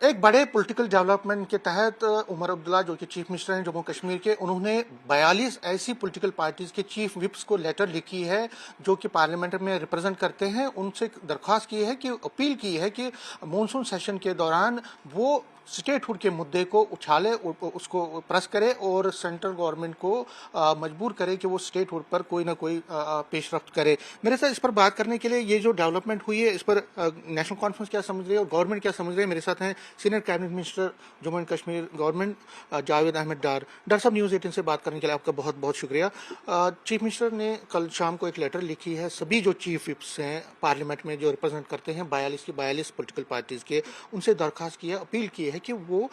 एक बड़े political development के तहत उमर अब्दुल्ला जो कि चीफ मिनिस्टर हैं जम्मू कश्मीर के, उन्होंने 42 ऐसी पॉलिटिकल पार्टीज के चीफ विप्स को लेटर लिखी है जो कि पार्लियामेंट में रिप्रेजेंट करते हैं। उनसे दरख्वास्त की है कि अपील की है कि मॉनसून सेशन के दौरान वो स्टेटहुड के मुद्दे को उछाले, उसको प्रेस करे और सेंट्रल गवर्नमेंट को मजबूर करे कि वो स्टेटहुड पर कोई ना कोई पेशरफ्त करे। मेरे साथ इस पर बात करने के लिए ये जो डेवलपमेंट हुई है इस पर नेशनल कॉन्फ्रेंस क्या समझ रही है और गवर्नमेंट क्या समझ रही है, मेरे साथ हैं senior cabinet minister Jammu and Kashmir government Javed Ahmad Dar. Doctor साहब, न्यूज़ 18 से बात करने के लिए आपका बहुत बहुत शुक्रिया। चीफ मिनिस्टर ने कल शाम को एक लेटर लिखी है सभी जो चीफ विप्स हैं पार्लियामेंट में जो रिप्रेजेंट करते हैं 42 की 42 पॉलिटिकल पार्टीज के, उनसे दरखास्त की है, अपील की है कि वो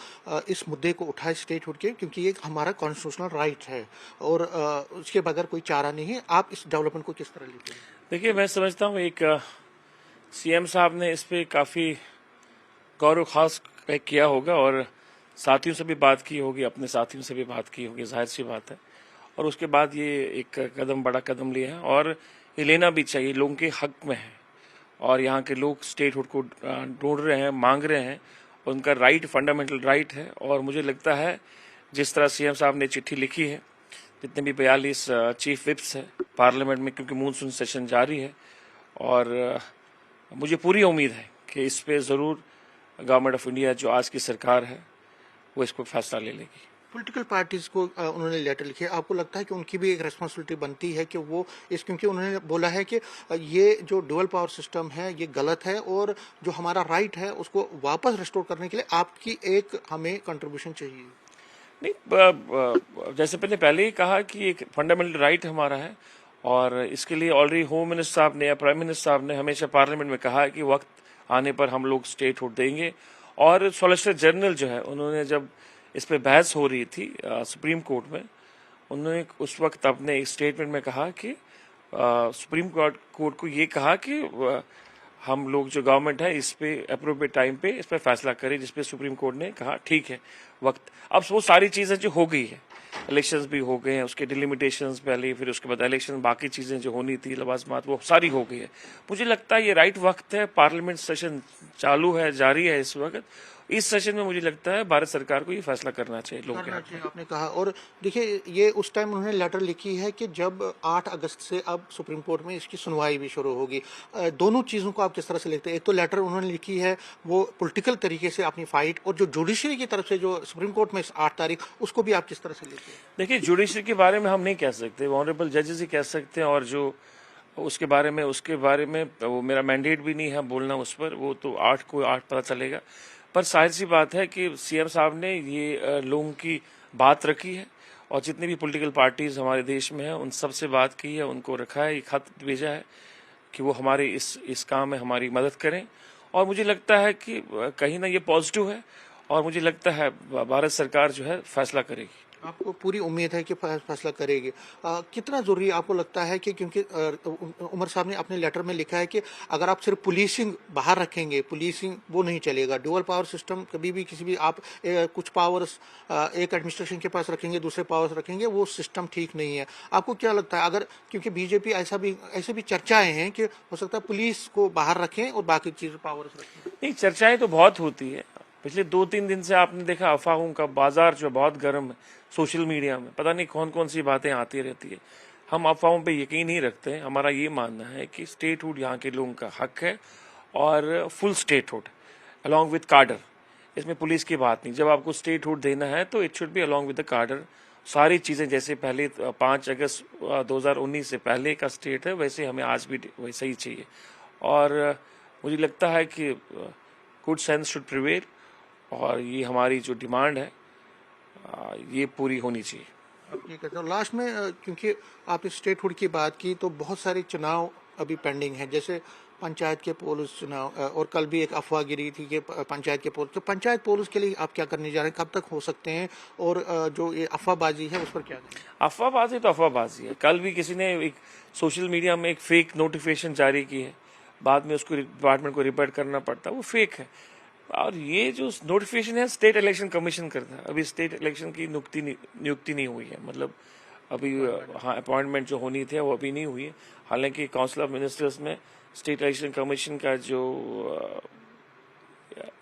इस मुद्दे को उठाए स्टेटहुड के, क्योंकि ये हमारा कॉन्स्टिट्यूशनल राइट है और उसके बगैर कोई चारा नहीं है। आप इस डेवलपमेंट को किस तरह लेते हैं? देखिए, मैं समझता हूँ एक सीएम साहब ने इस पे काफ़ी गौर खास किया होगा और साथियों से भी बात की होगी, अपने साथियों से भी बात की होगी, जाहिर सी बात है। और उसके बाद ये एक कदम, बड़ा कदम लिया है और ये लेना भी चाहिए, लोगों के हक में है। और यहाँ के लोग स्टेटहुड को ढूंढ रहे हैं, मांग रहे हैं, उनका राइट, फंडामेंटल राइट है। और मुझे लगता है जिस तरह सीएम साहब ने चिट्ठी लिखी है, जितने भी 42 चीफ विप्स हैं पार्लियामेंट में, क्योंकि मानसून सेशन जारी है, और मुझे पूरी उम्मीद है कि इस पे ज़रूर गवर्नमेंट ऑफ इंडिया जो आज की सरकार है वो इसको फैसला ले लेगी। पॉलिटिकल पार्टीज को उन्होंने लेटर लिखे, आपको लगता है कि उनकी भी एक रेस्पॉन्सिबिलिटी बनती है कि वो इस, क्योंकि उन्होंने बोला है कि ये जो डुअल पावर सिस्टम है ये गलत है और जो हमारा राइट है उसको वापस रिस्टोर करने के लिए आपकी एक हमें कंट्रीब्यूशन चाहिए। नहीं, जैसे पहले ही कहा कि एक फंडामेंटल राइट हमारा है और इसके लिए ऑलरेडी होम मिनिस्टर साहब ने या प्राइम मिनिस्टर साहब ने हमेशा पार्लियामेंट में कहा है कि वक्त आने पर हम लोग स्टेटहुड देंगे। और सॉलिसिटर जनरल जो है, उन्होंने जब इस पे बहस हो रही थी सुप्रीम कोर्ट में, उन्होंने उस वक्त अपने एक स्टेटमेंट में कहा कि सुप्रीम कोर्ट को ये कहा कि हम लोग जो गवर्नमेंट है इस पे अप्रोप्रिएट टाइम पे इस पे फैसला करें, जिसपे सुप्रीम कोर्ट ने कहा ठीक है वक्त। अब वो सारी चीजें जो हो गई है, इलेक्शंस भी हो गए हैं, उसके डिलिमिटेशंस पहले, फिर उसके बाद इलेक्शन, बाकी चीजें जो होनी थी लवाजमात, वो सारी हो गई है। मुझे लगता है ये राइट वक्त है, पार्लियामेंट सेशन चालू है, जारी है इस वक्त। इस सेशन में मुझे लगता है भारत सरकार को ये फैसला करना चाहिए लोगों के हक में। आपने कहा, और देखिए ये उस टाइम उन्होंने लेटर लिखी है कि जब 8 अगस्त से अब सुप्रीम कोर्ट में इसकी सुनवाई भी शुरू होगी। दोनों चीज़ों को आप किस तरह से लेते हैं? एक तो लेटर उन्होंने लिखी है वो पॉलिटिकल तरीके से अपनी फाइट, और जो जुडिशरी की तरफ से जो सुप्रीम कोर्ट में 8 तारीख, उसको भी आप किस तरह से लेते हैं? देखिए, जुडिशरी के बारे में हम नहीं कह सकते, ऑनरेबल जजेस ही कह सकते हैं, और जो उसके बारे में वो मेरा मैंडेट भी नहीं है बोलना उस पर, वो तो 8 को 8 पता चलेगा। पर जाहिर सी बात है कि सीएम साहब ने ये लोगों की बात रखी है और जितनी भी पॉलिटिकल पार्टीज हमारे देश में हैं उन सब से बात की है, उनको रखा है, एक खत भेजा है कि वो हमारे इस काम में हमारी मदद करें। और मुझे लगता है कि कहीं ना ये पॉजिटिव है और मुझे लगता है भारत सरकार जो है फैसला करेगी। आपको पूरी उम्मीद है कि फैसला करेगी। कितना जरूरी आपको लगता है कि, क्योंकि उमर साहब ने अपने लेटर में लिखा है कि अगर आप सिर्फ पुलिसिंग बाहर रखेंगे, पुलिसिंग वो नहीं चलेगा, डुअल पावर सिस्टम कभी भी किसी भी आप कुछ पावर्स एक एडमिनिस्ट्रेशन के पास रखेंगे, दूसरे पावर्स रखेंगे, वो सिस्टम ठीक नहीं है। आपको क्या लगता है, अगर, क्योंकि बीजेपी ऐसे भी चर्चाएं हैं कि हो सकता है पुलिस को बाहर रखें और बाकी चीज पावर्स रखें? नहीं, चर्चाएं तो बहुत होती है। पिछले 2-3 दिन से आपने देखा अफवाहों का बाजार जो बहुत गर्म है सोशल मीडिया में, पता नहीं कौन कौन सी बातें आती रहती है। हम अफवाहों पे यकीन नहीं रखते हैं। हमारा ये मानना है कि स्टेटहुड यहाँ के लोगों का हक है और फुल स्टेटहुड अलॉन्ग विद कार्डर। इसमें पुलिस की बात नहीं। जब आपको स्टेटहुड देना है तो it should be along with the कार्डर। सारी चीजें जैसे पहले 5 अगस्त 2019 से पहले का स्टेट है, वैसे हमें आज भी वैसा ही चाहिए। और मुझे लगता है कि गुड सेंस शुड प्रिवेल और ये हमारी जो डिमांड है ये पूरी होनी चाहिए। अब ये कहते हैं लास्ट में, क्योंकि आप इस स्टेटहुड की बात की तो बहुत सारे चुनाव अभी पेंडिंग हैं, जैसे पंचायत के पोल्स चुनाव, और कल भी एक अफवाह गिरी थी कि पंचायत के पोल्स, तो पंचायत पोल्स के लिए आप क्या करने जा रहे हैं, कब तक हो सकते हैं, और जो ये अफवाहबाजी है उस पर क्या करें? अफवाहबाजी तो अफवाहबाजी है। कल भी किसी ने एक सोशल मीडिया में एक फेक नोटिफिकेशन जारी की है, बाद में उसको डिपार्टमेंट को रिपोर्ट करना पड़ता है, वो फेक है। और ये जो नोटिफिकेशन है स्टेट इलेक्शन कमीशन करता है। अभी स्टेट इलेक्शन की नियुक्ति नहीं हुई है, मतलब अभी हाँ अपॉइंटमेंट जो होनी थी वो अभी नहीं हुई है। हालांकि काउंसिल ऑफ मिनिस्टर्स में स्टेट इलेक्शन कमीशन का जो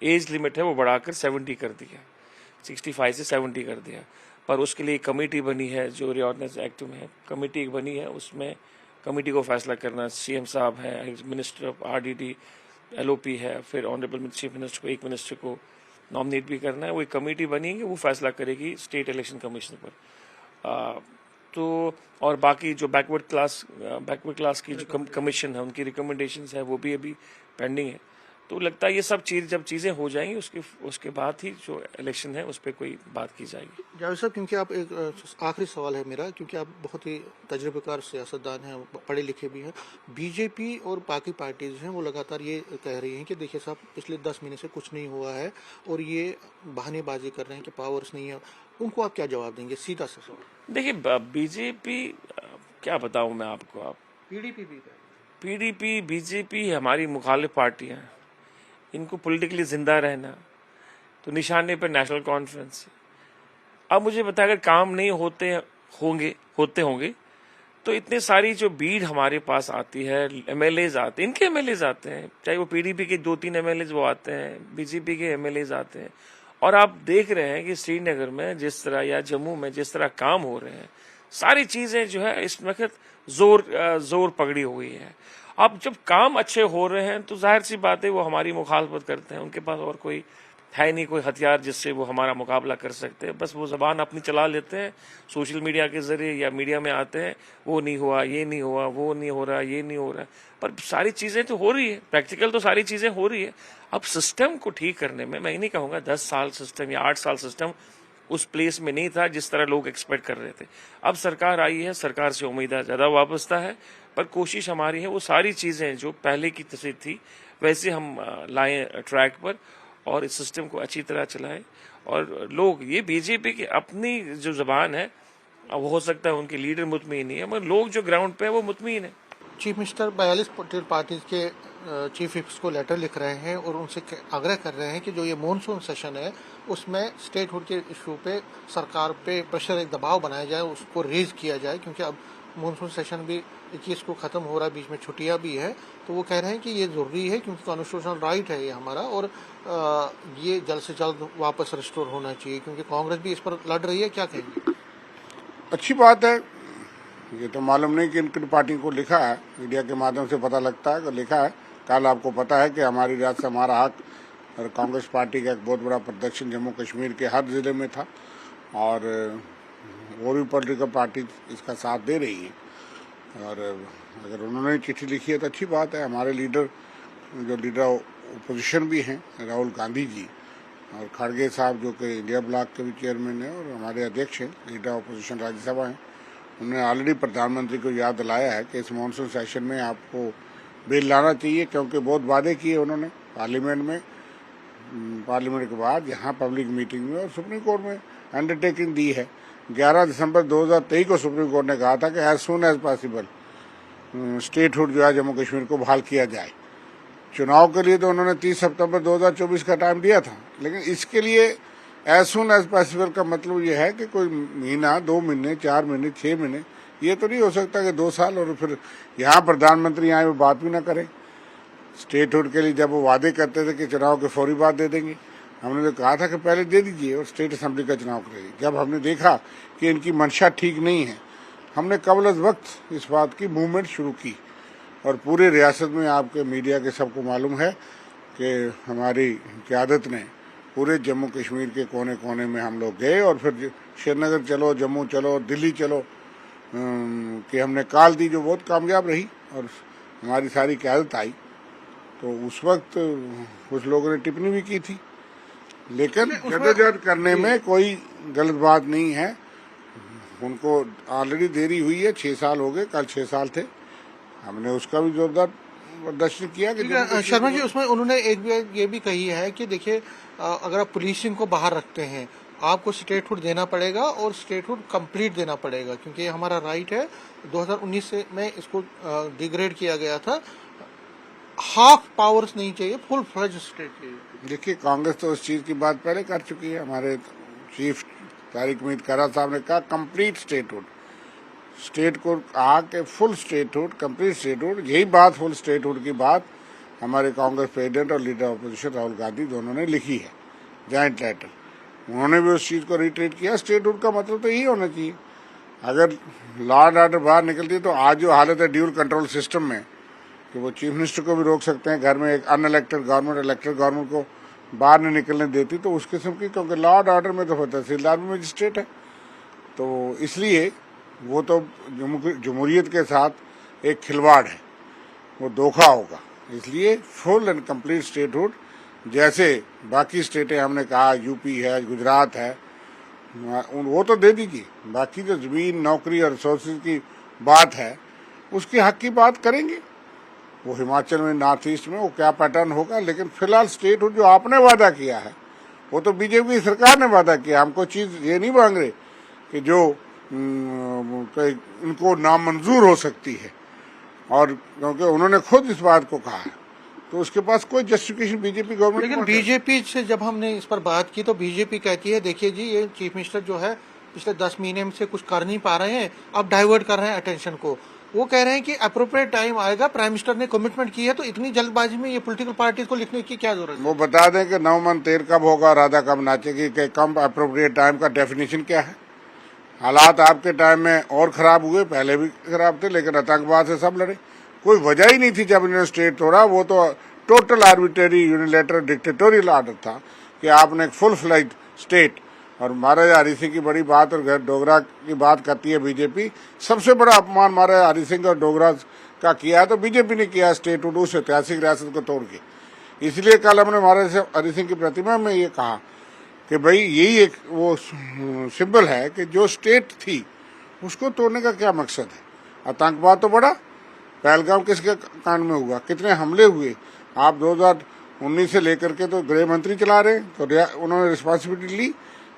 एज लिमिट है वो बढ़ाकर 70 कर दिया, 65 से 70 कर दिया। पर उसके लिए कमेटी बनी है, जो रिऑर्डिनेंस एक्ट में है कमेटी बनी है, उसमें कमेटी को फैसला करना, सीएम साहब है, मिनिस्टर ऑफ आरडीडी, एलओपी है, फिर ऑनरेबल चीफ मिनिस्टर को, एक मिनिस्टर को नॉमिनेट भी करना है। वो एक कमेटी बनेगी, वो फैसला करेगी स्टेट इलेक्शन कमीशन पर। तो और बाकी जो बैकवर्ड क्लास की जो कमीशन है, उनकी रिकमेंडेशंस है, वो भी अभी पेंडिंग है। तो लगता है ये सब जब चीज़ें हो जाएंगी उसके बाद ही जो इलेक्शन है उस पर कोई बात की जाएगी। जावेद साहब, क्योंकि आप एक आखिरी सवाल है मेरा, क्योंकि आप बहुत ही तजुर्बेकार सियासतदान हैं, पढ़े लिखे भी हैं। बीजेपी और बाकी पार्टीज हैं वो लगातार ये कह रही हैं कि देखिए साहब, पिछले 10 महीने से कुछ नहीं हुआ है और ये बहानेबाजी कर रहे हैं कि पावर्स नहीं है। उनको आप क्या जवाब देंगे? सीधा सा सवाल। देखिए, बीजेपी क्या बताऊं मैं आपको, आप पीडीपी बीजेपी हमारी मुखालिफ पार्टियां हैं। इनको पॉलिटिकली जिंदा रहना, तो निशाने पर नेशनल कॉन्फ्रेंस। अब मुझे बता, अगर काम नहीं होते होंगे तो इतने सारी जो भीड़ हमारे पास आती है, एमएलएज आते हैं, इनके एमएलएज आते हैं, चाहे वो पीडीपी के 2-3 एमएलएज वो आते हैं, बीजेपी के एमएलएज आते हैं। और आप देख रहे हैं कि श्रीनगर में जिस तरह या जम्मू में जिस तरह काम हो रहे हैं, सारी चीजें जो है इस वक्त जोर पकड़ी हुई है। अब जब काम अच्छे हो रहे हैं तो जाहिर सी बात है वो हमारी मुखालफत करते हैं। उनके पास और कोई है नहीं, कोई हथियार जिससे वो हमारा मुकाबला कर सकते हैं। बस वो जबान अपनी चला लेते हैं, सोशल मीडिया के जरिए या मीडिया में आते हैं, वो नहीं हुआ, ये नहीं हुआ, वो नहीं हो रहा, ये नहीं हो रहा। पर सारी चीजें तो हो रही है, प्रैक्टिकल तो सारी चीजें हो रही है। अब सिस्टम को ठीक करने में मैं नहीं कहूंगा 10 साल सिस्टम या 8 साल सिस्टम उस प्लेस में नहीं था जिस तरह लोग एक्सपेक्ट कर रहे थे। अब सरकार आई है, सरकार से उम्मीदें ज्यादा वाबस्ता है, पर कोशिश हमारी है वो सारी चीजें जो पहले की तस्वीर थी वैसे हम लाएं ट्रैक पर और इस सिस्टम को अच्छी तरह चलाएं। और लोग, ये बीजेपी की अपनी जो जबान है, अब हो सकता है उनके लीडर मुतमईन नहीं है, मगर लोग जो ग्राउंड पे है वो मुतमईन है। चीफ मिनिस्टर 42 पॉलिटिकल पार्टीज के चीफ विप्स को लेटर लिख रहे हैं और उनसे आग्रह कर रहे हैं कि जो ये मॉनसून सेशन है उसमें स्टेटहुड के इशू पे सरकार पे प्रेशर, एक दबाव बनाया जाए, उसको रेज किया जाए, क्योंकि अब मॉनसून सेशन भी 21 को खत्म हो रहा है, बीच में छुट्टियां भी है। तो वो कह रहे हैं कि ये जरूरी है क्योंकि कॉन्स्टिट्यूशनल राइट है ये हमारा, और ये जल्द से जल्द वापस रिस्टोर होना चाहिए, क्योंकि कांग्रेस भी इस पर लड़ रही है। क्या कहेंगे? अच्छी बात है। ये तो मालूम नहीं कि किन पार्टी को लिखा है, मीडिया के माध्यम से पता लगता है कि लिखा है। कल आपको पता है कि हमारी रियासत हमारा हक और कांग्रेस पार्टी का एक बहुत बड़ा प्रदर्शन जम्मू कश्मीर के हर जिले में था और भी पॉलिटिकल पार्टी इसका साथ दे रही है। और अगर उन्होंने चिट्ठी लिखी है तो अच्छी बात है। हमारे लीडर, जो लीडर ओपोजिशन भी हैं, राहुल गांधी जी और खड़गे साहब जो कि इंडिया ब्लॉक के भी चेयरमैन हैं और हमारे अध्यक्ष हैं, लीडर ओपोजिशन राज्यसभा हैं, उन्होंने ऑलरेडी प्रधानमंत्री को याद दिलाया है कि इस मानसून सेशन में आपको बिल लाना चाहिए, क्योंकि बहुत वादे किए उन्होंने पार्लियामेंट में, पार्लियामेंट के बाद यहाँ पब्लिक मीटिंग में और सुप्रीम कोर्ट में अंडरटेकिंग दी है। 11 दिसंबर 2023 को सुप्रीम कोर्ट ने कहा था कि as soon as possible statehood जो है जम्मू कश्मीर को बहाल किया जाए। चुनाव के लिए तो उन्होंने 30 सितंबर 2024 का टाइम दिया था, लेकिन इसके लिए एज सून एज पॉसिबल का मतलब ये है कि कोई महीना, 2 महीने, 4 महीने, 6 महीने, ये तो नहीं हो सकता कि 2 साल और फिर यहाँ प्रधानमंत्री यहाँ वो बात भी ना करें। स्टेटहुड के लिए जब वो वादे करते थे कि चुनाव के फौरी बाद दे देंगे, हमने तो कहा था कि पहले दे दीजिए और स्टेट असेंबली का चुनाव करेंगे। जब हमने देखा कि इनकी मंशा ठीक नहीं है, हमने कबल अज़ वक्त इस बात की मूवमेंट शुरू की और पूरे रियासत में आपके मीडिया के सबको मालूम है कि हमारी क़यादत ने पूरे जम्मू कश्मीर के कोने कोने में हम लोग गए और फिर श्रीनगर चलो, जम्मू चलो, दिल्ली चलो कि हमने कॉल दी, जो बहुत कामयाब रही और हमारी सारी क़यादत आई। तो उस वक्त कुछ लोगों ने टिप्पणी भी की थी, लेकिन जद्दोजहद करने में कोई गलत बात नहीं है। उनको ऑलरेडी देरी हुई है, 6 साल हो गए, कल 6 साल थे, हमने उसका भी जोरदार प्रदर्शन किया कि शर्मा जी, उसमें उन्होंने एक ये भी कही है कि देखिए, अगर आप पुलिसिंग को बाहर रखते हैं, आपको स्टेटहुड देना पड़ेगा और स्टेटहुड कंप्लीट देना पड़ेगा, क्योंकि ये हमारा राइट है। 2019 में इसको डिग्रेड किया गया था। हाफ पावर्स नहीं चाहिए, फुल फ्लेज स्टेट चाहिए। देखिए, कांग्रेस तो उस चीज की बात पहले कर चुकी है। हमारे चीफ तारिक मीर कारा साहब ने कहा कंप्लीट स्टेटहुड, स्टेट को कहा कि फुल स्टेटहुड, कंप्लीट स्टेटहुड। यही बात फुल स्टेटहुड की बात हमारे कांग्रेस प्रेसिडेंट और लीडर ऑपोजिशन राहुल गांधी दोनों ने लिखी है जॉइंट लेटर। उन्होंने भी उस चीज़ को रिट्रीट किया। स्टेटहुड का मतलब तो यही होना चाहिए। अगर लॉ एंड ऑर्डर बाहर निकलती है तो आज जो हालत है ड्यूल कंट्रोल सिस्टम में कि वो चीफ मिनिस्टर को भी रोक सकते हैं घर में, एक अनइलेक्टेड गवर्नमेंट इलेक्टेड गवर्नमेंट को बाहर नहीं निकलने देती, तो उस किस्म की, क्योंकि लॉ एंड ऑर्डर में तो तहसीलदार भी मजिस्ट्रेट है, तो इसलिए वो तो जमहूरियत के साथ एक खिलवाड़ है, वो धोखा होगा। इसलिए फुल एंड कंप्लीट स्टेटहुड, जैसे बाकी स्टेटें हमने कहा, यूपी है, गुजरात है, वो तो दे दीजिए। बाकी जो जमीन, नौकरी और रिसोर्सेज की बात है उसके हक की बात करेंगे। वो हिमाचल में, नॉर्थ ईस्ट में वो क्या पैटर्न होगा, लेकिन फिलहाल स्टेटहुड जो आपने वादा किया है वो तो बीजेपी सरकार ने वादा किया। हमको चीज ये नहीं मांग रहे कि जो इनको नामंजूर हो सकती है, और क्योंकि उन्होंने खुद इस बात को कहा है तो उसके पास कोई जस्टिफिकेशन बीजेपी गवर्नमेंट। लेकिन बीजेपी से जब हमने इस पर बात की तो बीजेपी कहती है देखिए जी, ये चीफ मिनिस्टर जो है पिछले 10 महीने से कुछ कर नहीं पा रहे हैं, अब डाइवर्ट कर रहे हैं अटेंशन को। वो कह रहे हैं कि अप्रोप्रिएट टाइम आएगा, प्राइम मिनिस्टर ने कमिटमेंट की है, तो इतनी जल्दबाजी में ये पॉलिटिकल पार्टीज को लिखने की क्या जरूरत है? वो बता दें कि 9 मन तेर कब होगा, राधा कब नाचेगी, कि कम अप्रोप्रिएट टाइम का डेफिनेशन क्या है। हालात आपके टाइम में और खराब हुए, पहले भी खराब थे, लेकिन आतंकवाद से सब लड़े। कोई वजह ही नहीं थी जब इन्होंने स्टेट तोड़ा। वो तो total arbitrary unilateral dictatorial order था कि आपने एक फुल फ्लैज स्टेट, और महाराजा हरि सिंह की बड़ी बात और डोगरा की बात करती है बीजेपी। सबसे बड़ा अपमान महाराजा हरि सिंह और डोगरा का किया है तो बीजेपी ने किया स्टेटहुड, उस ऐतिहासिक रियासत को तोड़ के। इसलिए कल हमने महाराजा हरि सिंह की प्रतिमा में ये कहा कि भाई यही एक वो सिंबल है कि जो स्टेट थी उसको तोड़ने का क्या मकसद है। आतंकवाद तो बड़ा, पहलगाम किसके कांड में हुआ, कितने हमले हुए। आप 2019 से लेकर के तो गृह मंत्री चला रहे हैं, तो उन्होंने रिस्पॉन्सिबिलिटी ली।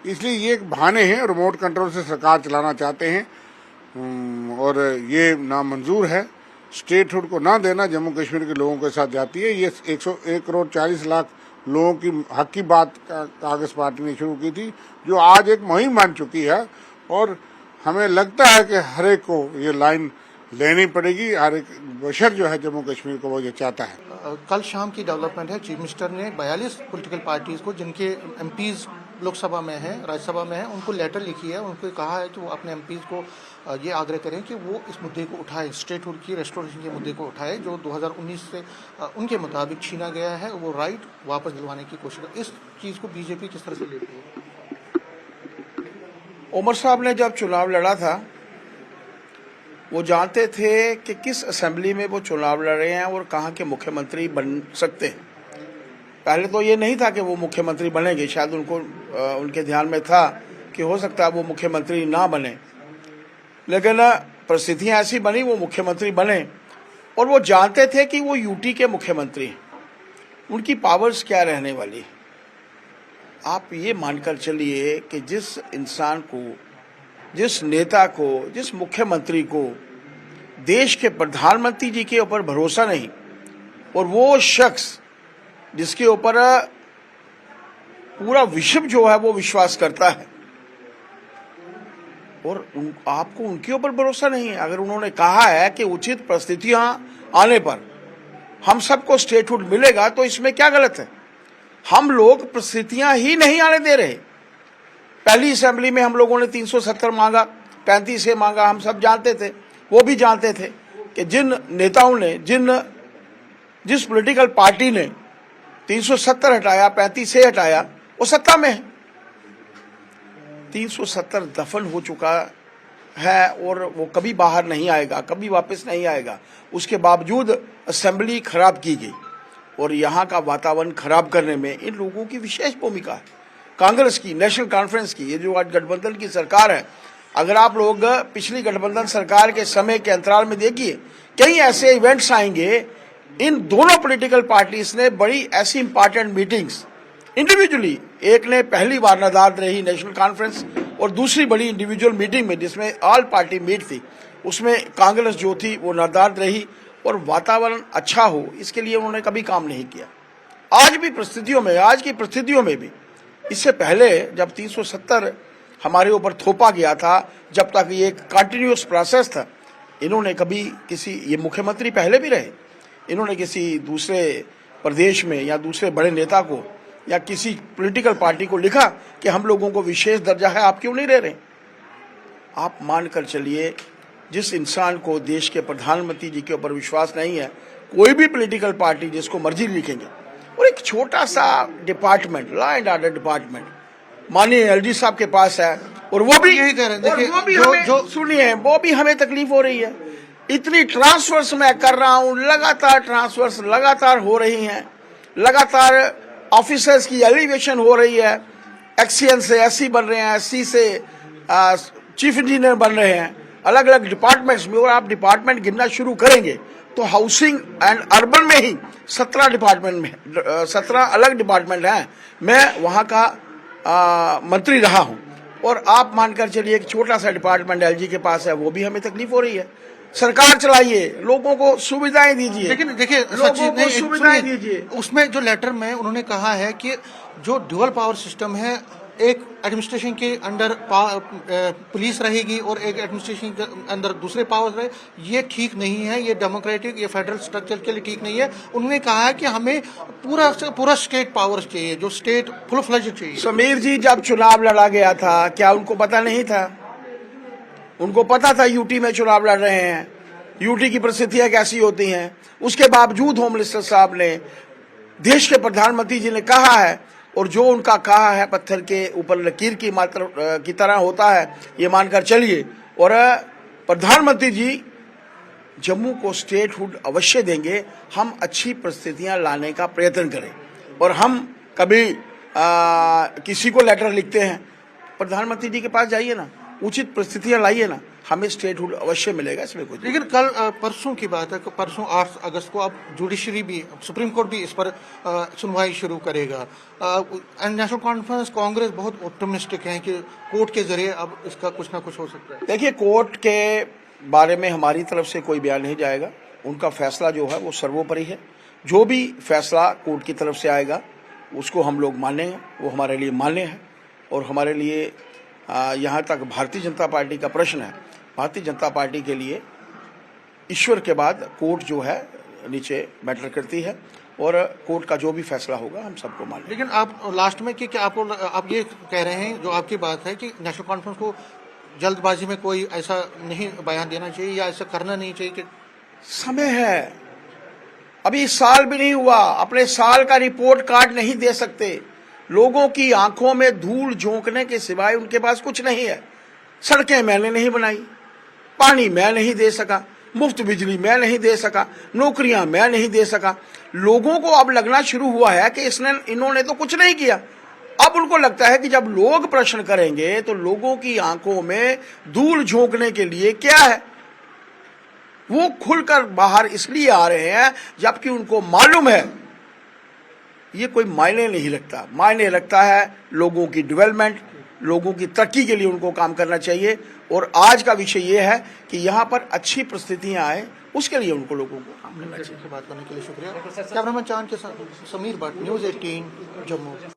इसलिए ये एक बहाने हैं, रिमोट कंट्रोल से सरकार चलाना चाहते हैं और ये नामंजूर है। स्टेटहुड को ना देना जम्मू कश्मीर के लोगों के साथ जाती है। ये 101 करोड़ 40 लाख लोगों की हक की बात कांग्रेस पार्टी ने शुरू की थी, जो आज एक मुहिम बन चुकी है, और हमें लगता है कि हर एक को ये लाइन लेनी पड़ेगी। हर एक बशर जो है जम्मू कश्मीर को वो ये चाहता है। कल शाम की डेवलपमेंट है, चीफ मिनिस्टर ने 42 पॉलिटिकल पार्टीज को जिनके एमपीज लोकसभा में है, राज्यसभा में है, उनको लेटर लिखी है। उनको कहा है कि वो अपने एमपीज को ये आग्रह करें कि वो इस मुद्दे को उठाए, स्टेटहुड की रेस्टोरेशन के मुद्दे को उठाए, जो 2019 से उनके मुताबिक छीना गया है, वो राइट वापस दिलवाने की कोशिश कर। इस चीज को बीजेपी किस तरह से लेती है? उमर साहब ने जब चुनाव लड़ा था वो जानते थे कि किस असेंबली में वो चुनाव लड़ रहे हैं और कहाँ के मुख्यमंत्री बन सकते हैं। पहले तो ये नहीं था कि वो मुख्यमंत्री बनेंगे, शायद उनको उनके ध्यान में था कि हो सकता है वो मुख्यमंत्री ना बने, लेकिन परिस्थितियां ऐसी बनी वो मुख्यमंत्री बने। और वो जानते थे कि वो यूटी के मुख्यमंत्री हैं, उनकी पावर्स क्या रहने वाली। आप ये मानकर चलिए कि जिस इंसान को, जिस नेता को, जिस मुख्यमंत्री को देश के प्रधानमंत्री जी के ऊपर भरोसा नहीं, और वो शख्स जिसके ऊपर पूरा विश्व जो है वो विश्वास करता है, और आपको उनके ऊपर भरोसा नहीं है। अगर उन्होंने कहा है कि उचित परिस्थितियां आने पर हम सबको स्टेटहुड मिलेगा, तो इसमें क्या गलत है। हम लोग परिस्थितियां ही नहीं आने दे रहे। पहली असेंबली में हम लोगों ने 370 मांगा, 35 से मांगा। हम सब जानते थे, वो भी जानते थे कि जिन नेताओं ने, जिस पॉलिटिकल पार्टी ने 370 हटाया, 35 से हटाया, वो सत्ता में है। 370 दफन हो चुका है और वो कभी बाहर नहीं आएगा, कभी वापस नहीं आएगा। उसके बावजूद असेंबली खराब की गई, और यहाँ का वातावरण खराब करने में इन लोगों की विशेष भूमिका है, कांग्रेस की, नेशनल कॉन्फ्रेंस की। ये जो आज गठबंधन की सरकार है, अगर आप लोग पिछली गठबंधन सरकार के समय के अंतराल में देखिए, कई ऐसे इवेंट्स आएंगे। इन दोनों पॉलिटिकल पार्टीज ने बड़ी ऐसी इंपॉर्टेंट मीटिंग्स इंडिविजुअली, एक ने पहली वार नादाद रही नेशनल कॉन्फ्रेंस, और दूसरी बड़ी इंडिविजुअल मीटिंग में जिसमें ऑल पार्टी मीट थी, उसमें कांग्रेस जो थी वो नादाद रही, और वातावरण अच्छा हो इसके लिए उन्होंने कभी काम नहीं किया। आज भी परिस्थितियों में, आज की परिस्थितियों में भी, इससे पहले जब 370 हमारे ऊपर थोपा गया था, जब तक ये एक कंटिन्यूअस प्रोसेस था, इन्होंने कभी किसी, ये मुख्यमंत्री पहले भी रहे, इन्होंने किसी दूसरे प्रदेश में या दूसरे बड़े नेता को या किसी पॉलिटिकल पार्टी को लिखा कि हम लोगों को विशेष दर्जा है, आप क्यों नहीं रह रहे? आप मान कर चलिए, जिस इंसान को देश के प्रधानमंत्री जी के ऊपर विश्वास नहीं है, कोई भी पॉलिटिकल पार्टी जिसको मर्जी लिखेंगे, और एक छोटा सा department, law and order department माननीय एलजी साहब के पास है, और वो भी यही कह रहे हैं। देखिए, वो भी हमें सुनिए, वो भी हमें तकलीफ हो रही है। इतनी ट्रांसफर्स मैं कर रहा हूं, लगातार ट्रांसफर्स लगातार हो रही हैं, लगातार ऑफिसर्स की एलिवेशन हो रही है, एक्सीएन से एससी बन रहे हैं, एससी से चीफ इंजीनियर बन रहे हैं, अलग अलग डिपार्टमेंट्स में। और आप डिपार्टमेंट गिनना शुरू करेंगे तो हाउसिंग एंड अर्बन में ही 17 डिपार्टमेंट में 17 अलग डिपार्टमेंट हैं। मैं वहां का मंत्री रहा हूं, और आप मानकर चलिए एक छोटा सा डिपार्टमेंट एलजी के पास है, वो भी हमें तकलीफ हो रही है। सरकार चलाइए, लोगों को सुविधाएं दीजिए, लेकिन देखिए लोगों को सुविधाएं दीजिए। उसमें जो लेटर में उन्होंने कहा है कि जो ड्यूअल पावर सिस्टम है, एक एडमिनिस्ट्रेशन के अंडर पुलिस रहेगी और एक एडमिनिस्ट्रेशन के अंदर दूसरे पावर रहे, ये ठीक नहीं है, ये डेमोक्रेटिक, ये फेडरल स्ट्रक्चर के लिए ठीक नहीं है। उन्होंने कहा है कि हमें पूरा स्टेट पावर्स चाहिए, जो स्टेट फुल फ्लेज चाहिए। समीर जी, जब चुनाव लड़ा गया था, क्या उनको पता नहीं था? उनको पता था यूटी में चुनाव लड़ रहे हैं, यूटी की परिस्थितियां कैसी होती हैं। उसके बावजूद होम मिनिस्टर साहब ने, देश के प्रधानमंत्री जी ने कहा है, और जो उनका कहा है पत्थर के ऊपर लकीर की तरह होता है, ये मानकर चलिए। और प्रधानमंत्री जी जम्मू को स्टेटहुड अवश्य देंगे। हम अच्छी परिस्थितियां लाने का प्रयत्न करें, और हम कभी किसी को लेटर लिखते हैं, प्रधानमंत्री जी के पास जाइए ना, उचित परिस्थितियां लाइए ना, हमें स्टेटहुड अवश्य मिलेगा, इसमें कुछ। लेकिन कल परसों की बात है कि परसों 8 अगस्त को अब जुडिशरी भी, सुप्रीम कोर्ट भी इस पर सुनवाई शुरू करेगा। नेशनल कॉन्फ्रेंस कांग्रेस बहुत ऑप्टिमिस्टिक है कि कोर्ट के जरिए अब इसका कुछ ना कुछ हो सकता है। देखिए, कोर्ट के बारे में हमारी तरफ से कोई बयान नहीं जाएगा। उनका फैसला जो है वो सर्वोपरि है। जो भी फैसला कोर्ट की तरफ से आएगा उसको हम लोग मानेंगे, वो हमारे लिए मान्य है। और हमारे लिए यहाँ तक भारतीय जनता पार्टी का प्रश्न है, भारतीय जनता पार्टी के लिए ईश्वर के बाद कोर्ट जो है नीचे मैटर करती है, और कोर्ट का जो भी फैसला होगा हम सबको मानेंगे। लेकिन आप लास्ट में कि आप ये कह रहे हैं, जो आपकी बात है कि नेशनल कॉन्फ्रेंस को जल्दबाजी में कोई ऐसा नहीं बयान देना चाहिए या ऐसा करना नहीं चाहिए कि समय है, अभी साल भी नहीं हुआ, अपने साल का रिपोर्ट कार्ड नहीं दे सकते। लोगों की आंखों में धूल झोंकने के सिवाय उनके पास कुछ नहीं है। सड़कें मैंने नहीं बनाई, पानी मैं नहीं दे सका, मुफ्त बिजली मैं नहीं दे सका, नौकरियां मैं नहीं दे सका। लोगों को अब लगना शुरू हुआ है कि इन्होंने तो कुछ नहीं किया। अब उनको लगता है कि जब लोग प्रश्न करेंगे तो लोगों की आंखों में धूल झोंकने के लिए क्या है, वो खुलकर बाहर इसलिए आ रहे हैं जबकि उनको मालूम है ये कोई मायने नहीं रखता। मायने रखता है लोगों की डेवलपमेंट, लोगों की तरक्की के लिए उनको काम करना चाहिए। और आज का विषय ये है कि यहाँ पर अच्छी परिस्थितियां आए, उसके लिए उनको लोगों को काम करना चाहिए। बात करने के लिए शुक्रिया। कैमरामैन चांद के साथ समीर भट्ट, न्यूज़ 18 जम्मू।